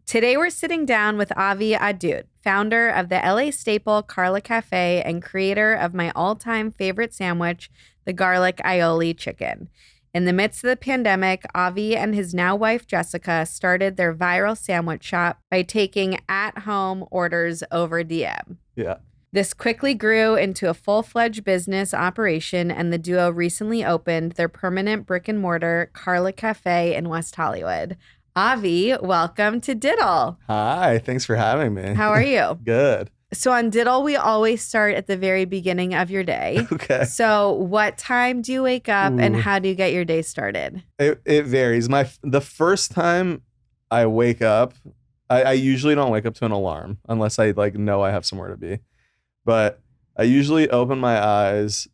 Today we're sitting down with Avi Ahdoot, founder of the LA staple Carla Cafe and creator of my all-time favorite sandwich, the garlic aioli chicken. In the midst of the pandemic, Avi and his now wife Jessica started their viral sandwich shop by taking at-home orders over DM. Yeah. This quickly grew into a full-fledged business operation, and the duo recently opened their permanent brick-and-mortar Carla Cafe in West Hollywood. Avi, welcome to DITL. Hi, thanks for having me. How are you? Good. So on DITL, we always start at the very beginning of your day. Okay. So what time do you wake up and how do you get your day started? It varies. The first time I wake up, I usually don't wake up to an alarm unless I know I have somewhere to be. But I usually open my eyes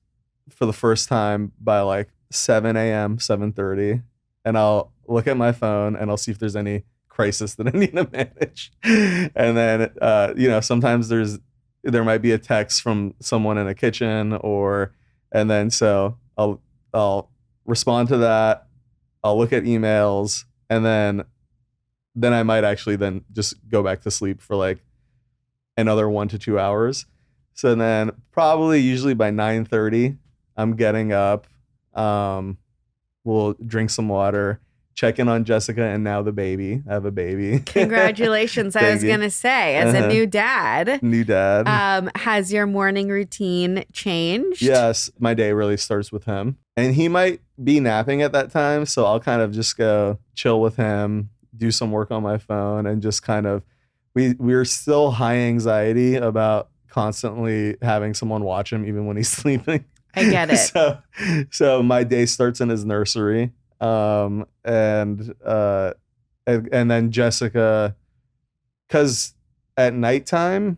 for the first time by 7 a.m., 7:30, and I'll look at my phone and I'll see if there's any crisis that I need to manage. And then, sometimes there might be a text from someone in a kitchen and then so I'll respond to that. I'll look at emails and then I might actually then just go back to sleep for another 1 to 2 hours. So then probably usually by 9:30, I'm getting up. We'll drink some water, check in on Jessica and now the baby. I have a baby. Congratulations. I was going to say, as a new dad. Has your morning routine changed? Yes. My day really starts with him. And he might be napping at that time. So I'll kind of just go chill with him, do some work on my phone, and just kind of, we're still high anxiety about constantly having someone watch him even when he's sleeping. I get it. So my day starts in his nursery. And then Jessica, because at nighttime,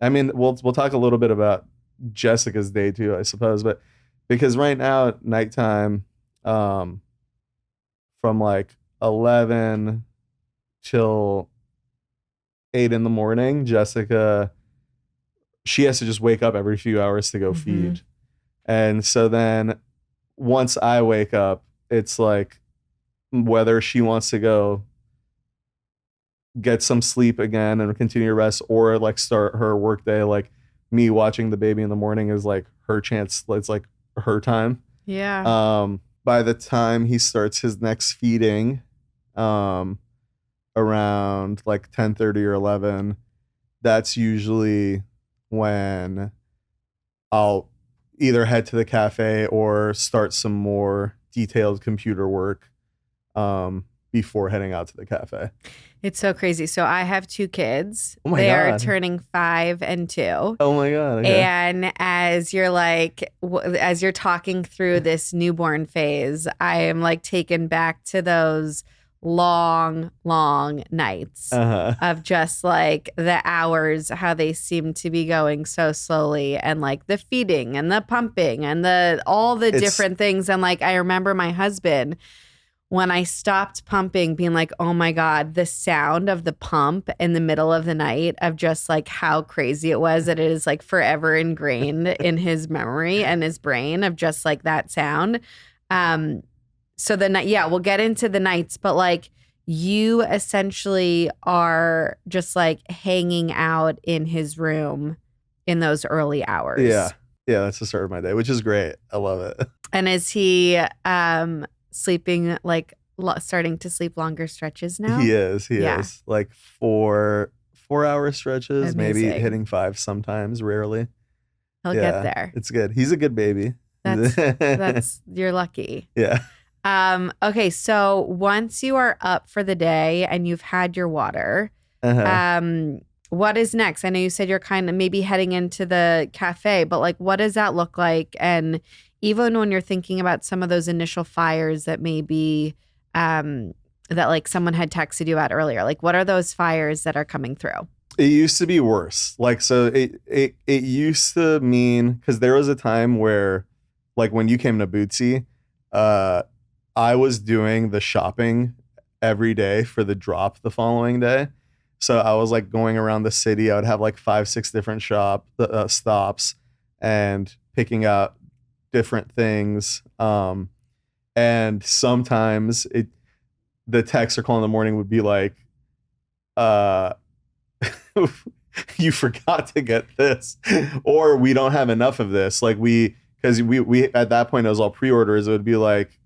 I mean, we'll talk a little bit about Jessica's day too, I suppose, but because right now at nighttime, from 11 till 8 in the morning, Jessica, she has to just wake up every few hours to go feed. And so then once I wake up, it's whether she wants to go get some sleep again and continue to rest or start her work day. Me watching the baby in the morning is her chance. It's her time. Yeah. By the time he starts his next feeding, around 10:30 or 11, that's usually when I'll either head to the cafe or start some more detailed computer work before heading out to the cafe. It's so crazy. So I have 2 kids. Oh my they God. are turning 5 and 2. Oh my God. Okay. And as you're as you're talking through this newborn phase, I am taken back to those long nights of just the hours, how they seem to be going so slowly, and the feeding and the pumping and all the different things. And I remember my husband, when I stopped pumping, being oh my God, the sound of the pump in the middle of the night, of just how crazy it was, that it is forever ingrained in his memory and his brain, of just that sound. So we'll get into the nights, but you essentially are just hanging out in his room in those early hours. Yeah. Yeah. That's the start of my day, which is great. I love it. And is he sleeping, starting to sleep longer stretches now? He is. 4-hour stretches, Amazing. Maybe hitting 5 sometimes, rarely. He'll get there. It's good. He's a good baby. That's you're lucky. Yeah. Okay, so once you are up for the day and you've had your water, what is next? I know you said you're kind of maybe heading into the cafe, but what does that look like? And even when you're thinking about some of those initial fires that maybe that someone had texted you about earlier, what are those fires that are coming through? It used to be worse. So it used to mean, because there was a time where when you came to Bootsy, I was doing the shopping every day for the drop the following day. So I was going around the city. I would have 5-6 different stops and picking out different things. And sometimes the text or call in the morning would be uh, you forgot to get this, or we don't have enough of this. Like because we at that point, it was all pre-orders. It would be like,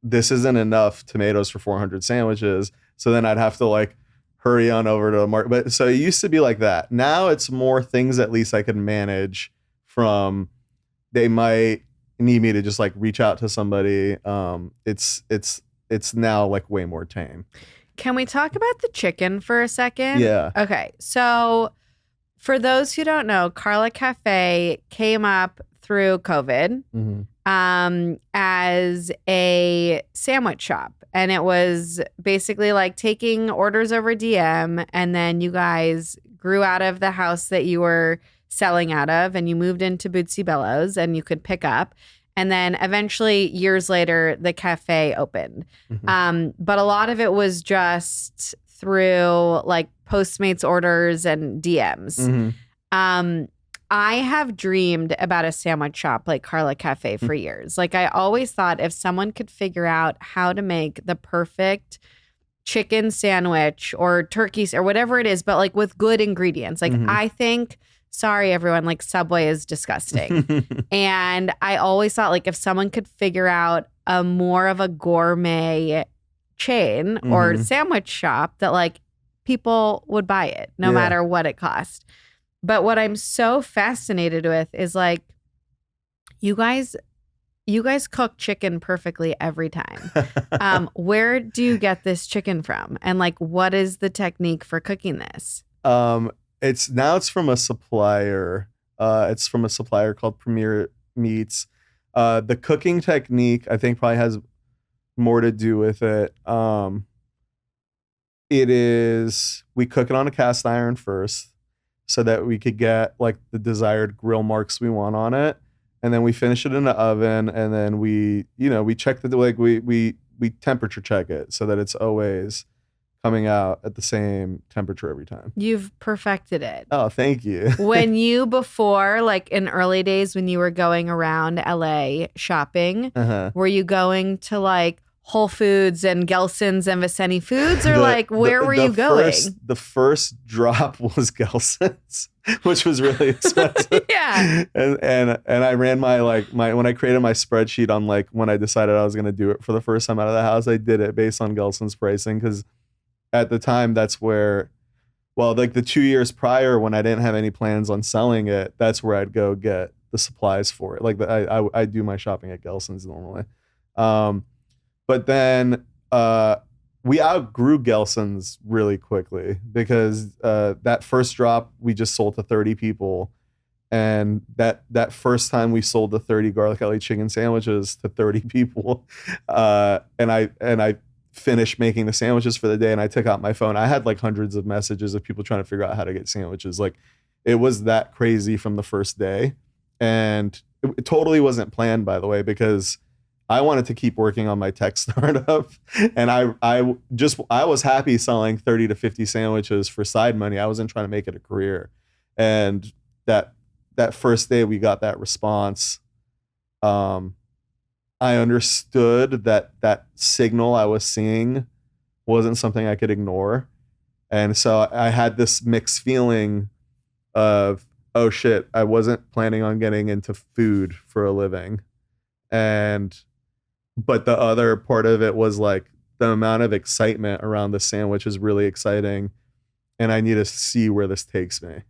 this isn't enough tomatoes for 400 sandwiches. So then I'd have to like hurry on over to the market. But so it used to be like that. Now it's more things at least I can manage from. They might need me to just like reach out to somebody. It's now like way more tame. Can we talk about the chicken for a second? Yeah. Okay. So for those who don't know, Carla Cafe came up through COVID as a sandwich shop. And it was basically like taking orders over DM, and then you guys grew out of the house that you were selling out of, and you moved into Bootsy Bellows, and you could pick up. And then eventually, years later, the cafe opened. But a lot of it was just through like Postmates orders and DMs. I have dreamed about a sandwich shop like Carla Cafe for years. Like I always thought if someone could figure out how to make the perfect chicken sandwich or turkey or whatever it is, but like with good ingredients. Like I think, sorry everyone, like Subway is disgusting. And I always thought like if someone could figure out a more of a gourmet chain or sandwich shop that like people would buy it no matter what it cost. But what I'm so fascinated with is like you guys cook chicken perfectly every time. Where do you get this chicken from? And like what is the technique for cooking this? It's from a supplier. It's from a supplier called Premier Meats. The cooking technique I think probably has more to do with it. We cook it on a cast iron first, so that we could get like the desired grill marks we want on it. And then we finish it in the oven, and then we check we temperature check it so that it's always coming out at the same temperature every time. You've perfected it. Oh, thank you. When you before, like in early days when you were going around LA shopping, were you going to like Whole Foods and Gelson's and Viceni Foods, or where were you going? The first drop was Gelson's, which was really expensive. Yeah. And I ran my when I created my spreadsheet on like when I decided I was going to do it for the first time out of the house, I did it based on Gelson's pricing, because at the time that's where, well, like the 2 years prior when I didn't have any plans on selling it, that's where I'd go get the supplies for it. Like I do my shopping at Gelson's normally. But then we outgrew Gelson's really quickly, because that first drop we just sold to 30 people. And that first time we sold the 30 garlic LA chicken sandwiches to 30 people. And I finished making the sandwiches for the day, and I took out my phone. I had like hundreds of messages of people trying to figure out how to get sandwiches. Like it was that crazy from the first day. And it totally wasn't planned, by the way, because I wanted to keep working on my tech startup, and I was happy selling 30 to 50 sandwiches for side money. I wasn't trying to make it a career. And that first day we got that response, I understood that signal I was seeing wasn't something I could ignore. And so I had this mixed feeling of, oh shit, I wasn't planning on getting into food for a living. But the other part of it was like the amount of excitement around the sandwich is really exciting, and I need to see where this takes me.